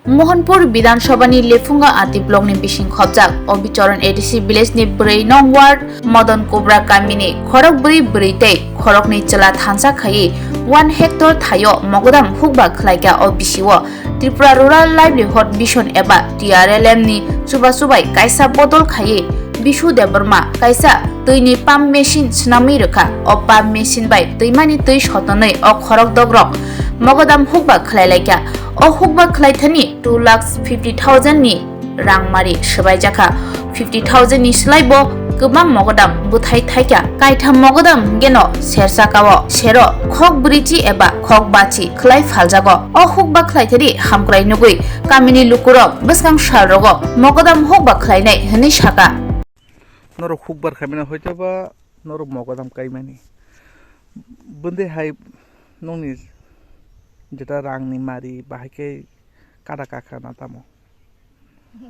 Mohanpur Bidanshabani Lefunga Ati Blok ni Bising Khobjak Obicharan ADC Village ni Brei Nong Ward Madan Cobra Kamini Khorok Bri Brite Khorok ni Chala Thansa Khai 1 hectare Thayo Mogodam Hukba Khlaika Obisiwo Tripura Rural Livelihood Mission Eba TRLM ni Suba Subai Kaisa Bodol Khai Bishu Deberma Kaisa Tuini Pump Machine Tsunami Reka O Pump Machine Bai Tuimani Tui Shotonai O Khorok Dogrok Mogodam Hukba Khlailaka O hukba khlaithani 2,50,000 ni rangmari sbaijaka 50,000 ni slaibo gubang mogodam buthai thaika kaitham mogodam geno sersakao sero khok briti eba khok bachi khlai phaljago o hukba khlaithari hamkrai nugui kamini lukurok beskang sharrogo mogodam hukba khlainai hni saka noro hukbar khamina hoitaba noro mogodam kaimani bunde hai nongni যেটা রাংনি মারি বাহিকে কাটা কাকা না তামো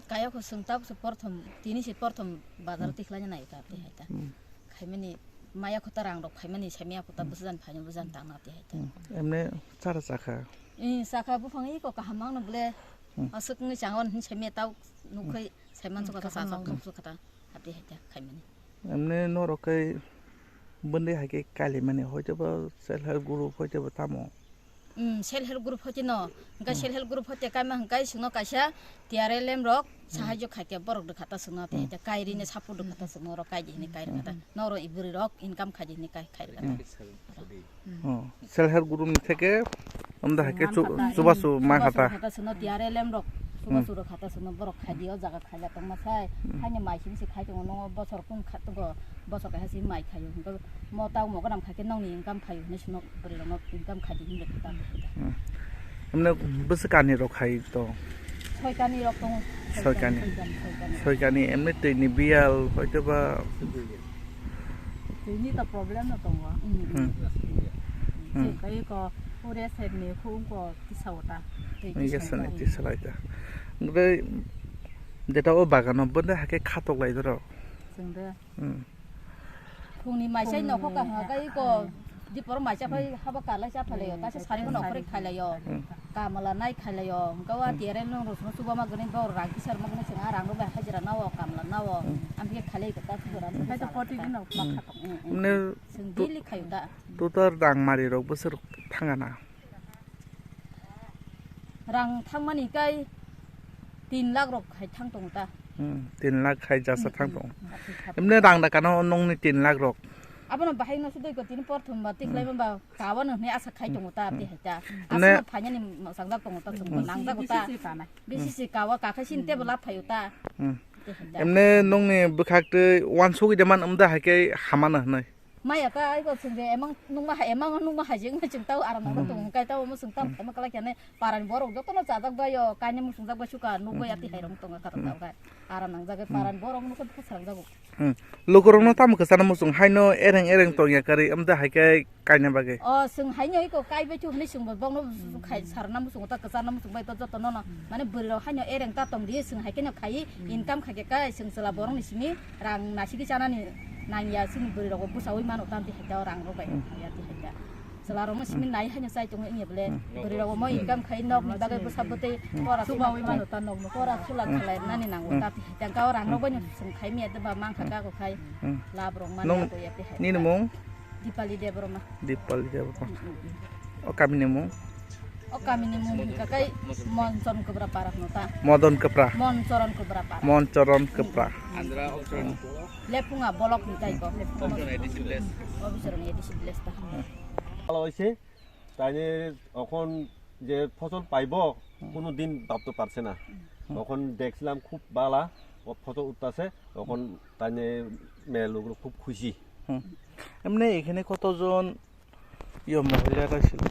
kayak সংতাব প্রথম তিনি সে প্রথম বাজার তিখলানি নাই কাতে হাইতা খাইমানি মায়া খতা রাং রক খাইমানি সামিয়া খতা বুজান ফাইন বুজান তাংনাতে হাইতা এমনে চারা চাকা সাকা বুফাংই ক কাহামাং ন বলে আসুকনি চাঙন সামিয়া তাও নুখৈ সাইমান সকা সাসক থপসু খতা হাতে হাইতা খাইমানি এমনে নরকাই বন্দে হাইকে কালি মানে হয়তোবা সেলফ হেল্প গ্রুপ হয়তোবা তামো सेल्फ हेल्प ग्रुप होती न हंका सेल्फ हेल्प ग्रुप होते काय हंका सुनो काशा TRLM रक साहाय्य खाते बरक दखाता सुनो ते ते कायरी ने सापो दखाता सुनो रक काय जिने काय रखाता नरो इबुरी रक इनकाम खाजी ने काय खाय रखाता सेल्फ हेल्प ग्रुप থেকে আমরা হাকে সুবাসু মা খাতা सुनो TRLM रक सुबासु रक खाता सुनो बरक खाय दियो जागा खाया तंग मासाय खायने माइसिन से खाय दङ न बसर कुन खातगो बसर काहासि माइ खायो हंका मताव मगराम खाके नौनि इनकाम खायो ने सुनो बरि रङ इनकाम खाजी ने रखाता এমনে বসকানি রখাই তো ছয়কানি রক দङ ছয়কানি এমনে তৈনি বিয়াল হয়তোবা ini ta problem na tongwa kai ko ore set ne khung ko tisauta ইগেছনে তিসলাইতা গবে যেটা ও বাগান বন্ধে হাকে খাতক লাই ধর sungde khungni mai sai no ko ka ha kai ko di por mai cha phai haba ka lai cha phale yo ta sari ko no khori khaila yo ka mala nai khaila yo ka wa tiare no ro so suba ma gani do ra ki sar ma gani singa rang ro ba hajira na wa kamla na wa am ke khalai ka ta sura na ta 40 no ma khatok মানে sungdi li khayu da তো তার রাং মারি rock বছর থাঙ্গানা rang thangmani kai 3 lakh rok khai thang tong ta 3 lakh খাই যাসা থাং দং এমনে রাং দা কানো নংনি 3 lakh rock abana bahai no sudai ko tin porthum ba tiklai ba kawan ne asa khai tong ta ti heta asa phanya ni sangdak tong ta sung nangda ko ta bisi si kawa ka khasin te bala phayu ta এমনে নংনি বখাকতে one সগি দেমান আমদা হাকে হামানা নাই maya ka ai ko sungde emang nungma hajing ma chung tau aram ma tung kai tau mo sung tam ma kala kyane paran borok do tono chadak ba yo kanya mo sung jak ba suka nugo yati hairong tong ka tau ka aram nang jage paran borok no ko sarang jago লোকরং তাম কসানা মুসুং হাইনো এরেং তো ইয়া কারি আমদা হাকে কাইনা বাগে o sung hainyo ko kai ba chu ni sung bong no khai sarna mo sung ta kasana mo sung ba to to no mane buri ro hainyo ereng ta tong di sung haike no khai income khake kai sung sala borong ni simi rang nasi ki chana ni nang ya sini beri rokok pusawi manu tanti heda orang rokai ya ti heda selarong sini naik hanya saya cuma ini boleh beri rokok mau income kain nok bagai pusabete ora subawi manu tanok ora sulat lain nani nang tapi heda kau orang rokoknya sung kai mi ada bamang kakak ko kai labrong mana to ya ti heda ni nemo dipali dia broma o kami nemo o kami nemo kakai monson ke berapa rak nota মদন কপরা moncoron ke berapa মনচরণ কপরা lepunga bolok ni kai ko officer ADC ব্লেস তা ভালো হইছে তাইনে এখন যে ফসল পাইব কোনো দিন ভাবতে পারছে না তখন দেখছিলাম খুব বালা ফসল উঠতাছে তখন তাইনে মেয়ে লোকগুলো খুব খুশি এমনি এখানে কতজন মহিলারা ছিল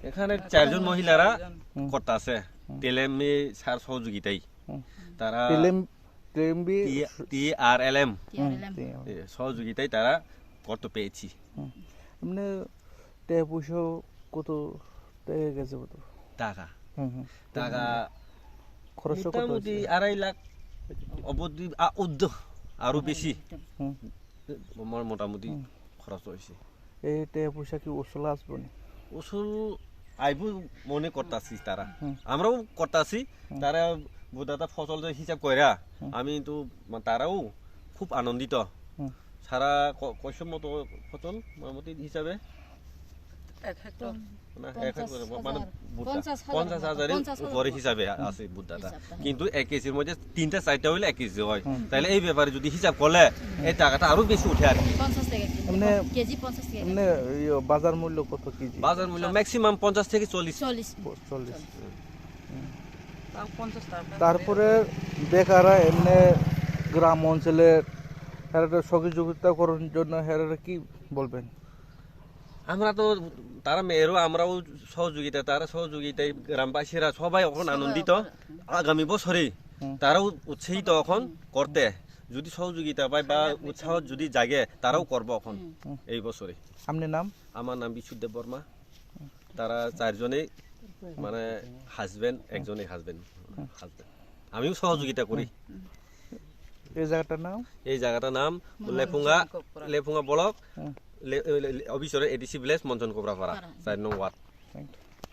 এখানে 4 জন মহিলারা করতেছে টেলেমি সার সহযোগিতাই তারা TRLM সহযোগিতায় তারা করতে পেয়েছি এমনি টাকা পয়সা কত টাকা গেছে কত টাকা টাকা খরচ কত মোটামুটি 2.5 লাখ অবধি আরো বেশি মোটামুটি খরচ হয়েছে এই টাকা পয়সা কি ওসল আসবে ওসল আইবু মনে করতাছি তারা আমরাও করতাছি তারা বুদাটা ফসল যে হিসাব কইরা আমি তো তারাও খুব আনন্দিত সারা কয়শ মতো ফসল মোটামুটি হিসাবে না, মানে 50,000 উপরে হিসাবে আছে বুদাটা কিন্তু 1 কেজির মধ্যে 3টা 4টা হইলে 1 কেজি হয় তাহলে এই ব্যাপারে যদি হিসাব করলে এই টাকাটা আরো বেশি উঠে আর কি 50 টাকা এমনি কেজি 50 টাকা এমনি বাজার মূল্য কত কেজি বাজার মূল্য ম্যাক্সিমাম 50 থেকে 40 40 তারপরে বেকাররা এমনি গ্রাম অঞ্চলে হেরাটা সহযোগিতা করার জন্য হেরাটা কি বলবেন আমরা তো তারা মেয়েরও আমরাও সহযোগিতা তারা সহযোগিতায় গ্রামবাসীরা সবাই এখন আনন্দিত আগামী বছরে তারাও উৎসাহিত এখন করতে যদি সহযোগিতা পায় বা উৎসাহ যদি জাগে তারাও করবো এখন এই বছরে আপনার নাম আমার নাম বিশুদ্ধদেব বর্মা তারা 4 জনেই মানে হাজবেন্ড একজনেই হাজবেন্ড আমিও সহযোগিতা করি এই জায়গাটার নাম এই জায়গাটার নাম লেফুঙ্গা ব্লক অফিসরের এডিসি ভিলেজ মঞ্চন কোবরাপাড়া 4 নং ওয়ার্ড থ্যাংক ইউ